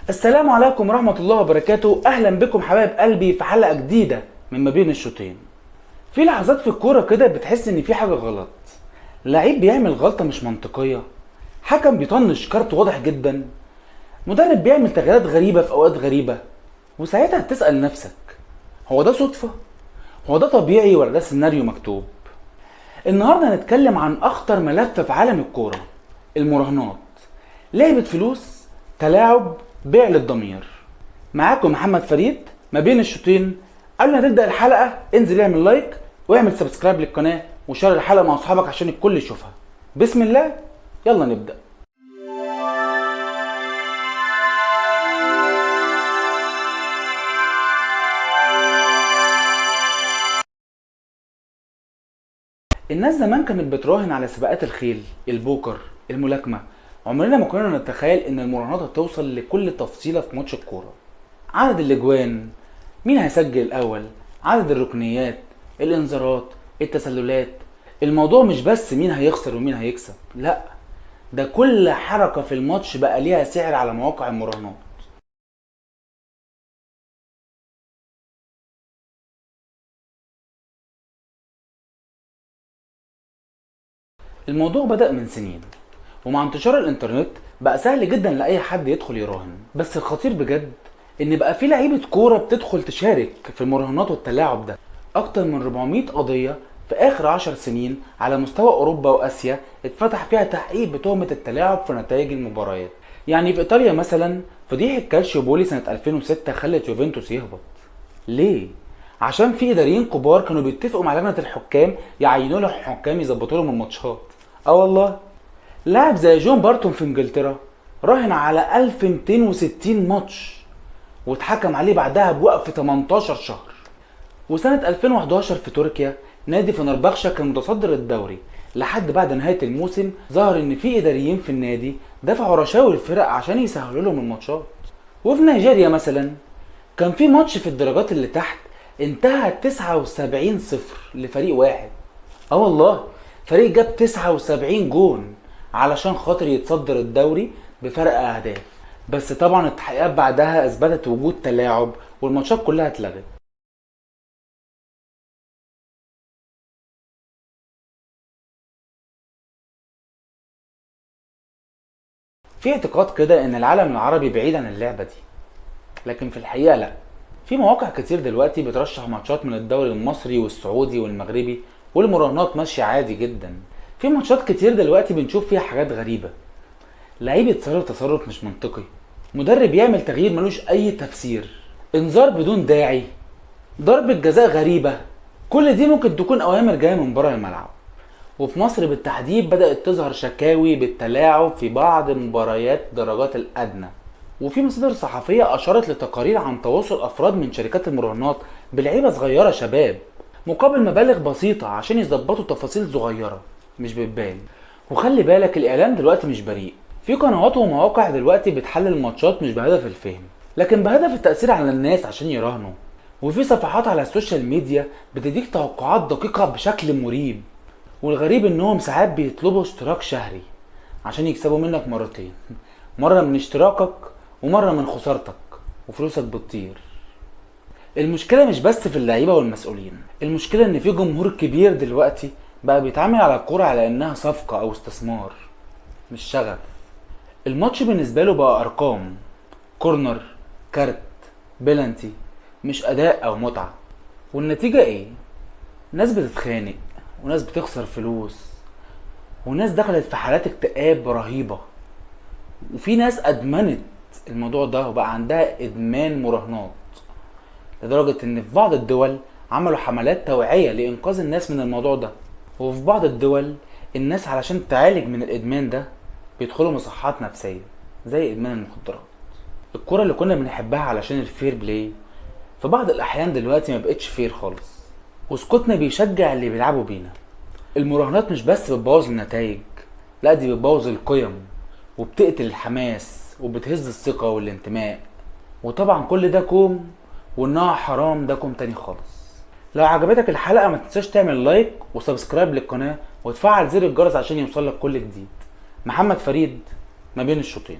السلام عليكم ورحمة الله وبركاته. أهلا بكم حبايب قلبي في حلقة جديدة من ما بين الشوطين. في لحظات في الكورة كده بتحس إن في حاجة غلط، لعيب بيعمل غلطة مش منطقية، حكم بيطنش كارت واضح جدا، مدرب بيعمل تغييرات غريبة في أوقات غريبة، وساعتها تسأل نفسك هو ده صدفة؟ هو ده طبيعي ولا ده سيناريو مكتوب؟ النهاردة هنتكلم عن أخطر ملف في عالم الكورة، المراهنات. لعبة فلوس، تلاعب، بيع للضمير. معاكم محمد فريد ما بين الشوطين. قبل ما تبدأ الحلقة انزل اعمل لايك واعمل سبسكرايب للقناة وشير الحلقة مع اصحابك عشان الكل يشوفها. بسم الله، يلا نبدأ. الناس زمان كانت بتراهن على سباقات الخيل، البوكر، الملاكمة. عمرنا ما كنا نتخيل ان المراهنات هتوصل لكل تفصيلة في ماتش الكورة. عدد الاجوان، مين هيسجل الاول، عدد الركنيات، الانذارات، التسللات. الموضوع مش بس مين هيخسر ومين هيكسب، لا، ده كل حركة في الماتش بقى ليها سعر على مواقع المراهنات. الموضوع بدأ من سنين، ومع انتشار الانترنت بقى سهل جدا لأي حد يدخل يراهن. بس الخطير بجد ان بقى في لعيبة كورة بتدخل تشارك في المراهنات والتلاعب ده. اكتر من 400 قضية في اخر 10 سنين على مستوى اوروبا واسيا اتفتح فيها تحقيق بتهمة التلاعب في نتائج المباريات. يعني في ايطاليا مثلا فضيحة كالشيوبولي سنة 2006 خلت يوفنتوس يهبط. ليه؟ عشان في اداريين كبار كانوا بيتفقوا مع لجنة الحكام يعينوا لهم حكام يظبطوا لهم الماتشات. والله لاعب زي جون بارتون في انجلترا راهن على 1260 ماتش واتحكم عليه بعدها بوقف 18 شهر. وسنة 2011 في تركيا نادي فنربخشة كان متصدر الدوري لحد بعد نهاية الموسم ظهر ان في اداريين في النادي دفعوا رشاوي الفرق عشان يسهلوا لهم الماتشات. وفي نيجيريا مثلا كان في ماتش في الدرجات اللي تحت انتهى 79-0 لفريق واحد. والله فريق جاب 79 جون علشان خاطر يتصدر الدوري بفرق اهداف. بس طبعا التحقيقات بعدها اثبتت وجود تلاعب والماتشات كلها اتلغت. في اعتقاد كده ان العالم العربي بعيد عن اللعبة دي، لكن في الحقيقة لا. في مواقع كتير دلوقتي بترشح ماتشات من الدوري المصري والسعودي والمغربي، والمراهنات ماشية عادي جدا. في ماتشات كتير دلوقتي بنشوف فيها حاجات غريبة، لعيب يتصرف تصرف مش منطقي، مدرب يعمل تغيير ملوش اي تفسير، انذار بدون داعي، ضربة جزاء غريبة. كل دي ممكن تكون اوامر جاية من بره الملعب. وفي مصر بالتحديد بدأت تظهر شكاوي بالتلاعب في بعض مباريات درجات الأدنى. وفي مصادر صحفية أشارت لتقارير عن تواصل أفراد من شركات المراهنات بلعيبة صغيرة شباب مقابل مبالغ بسيطة عشان يظبطوا تفاصيل صغيرة مش بتبان. وخلي بالك الإعلام دلوقتي مش بريء، في قنوات ومواقع دلوقتي بتحلل الماتشات مش بهدف الفهم لكن بهدف التأثير على الناس عشان يراهنوا. وفي صفحات على السوشيال ميديا بتديك توقعات دقيقة بشكل مريب. والغريب انهم ساعات بيطلبوا اشتراك شهري عشان يكسبوا منك مرتين، مرة من اشتراكك ومرة من خسارتك، وفلوسك بتطير. المشكلة مش بس في اللعيبة والمسؤولين، المشكلة ان في جمهور كبير دلوقتي بقى بيتعامل على الكورة على انها صفقة او استثمار مش شغف. الماتش بالنسبة له بقى ارقام، كورنر، كارت، بلانتي، مش اداء او متعة. والنتيجة ايه؟ ناس بتتخانق، وناس بتخسر فلوس، وناس دخلت في حالات اكتئاب رهيبة، وفي ناس ادمنت الموضوع ده وبقى عندها ادمان مراهنات، لدرجة ان في بعض الدول عملوا حملات توعية لانقاذ الناس من الموضوع ده. وفي بعض الدول الناس علشان تعالج من الادمان ده بيدخلوا مصحات نفسية زي ادمان المخدرات. الكرة اللي كنا بنحبها علشان الفير بلاي في بعض الاحيان دلوقتي ما بقتش فير خالص، وسكوتنا بيشجع اللي بيلعبوا بينا. المراهنات مش بس بتبوظ النتائج، لا دي بتبوظ القيم وبتقتل الحماس وبتهز الثقة والانتماء. وطبعا كل ده كوم، وانها حرام ده كوم تاني خالص. لو عجبتك الحلقة ما تنساش تعمل لايك وسبسكرايب للقناة وتفعل زر الجرس عشان يوصلك كل جديد. محمد فريد ما بين الشوطين.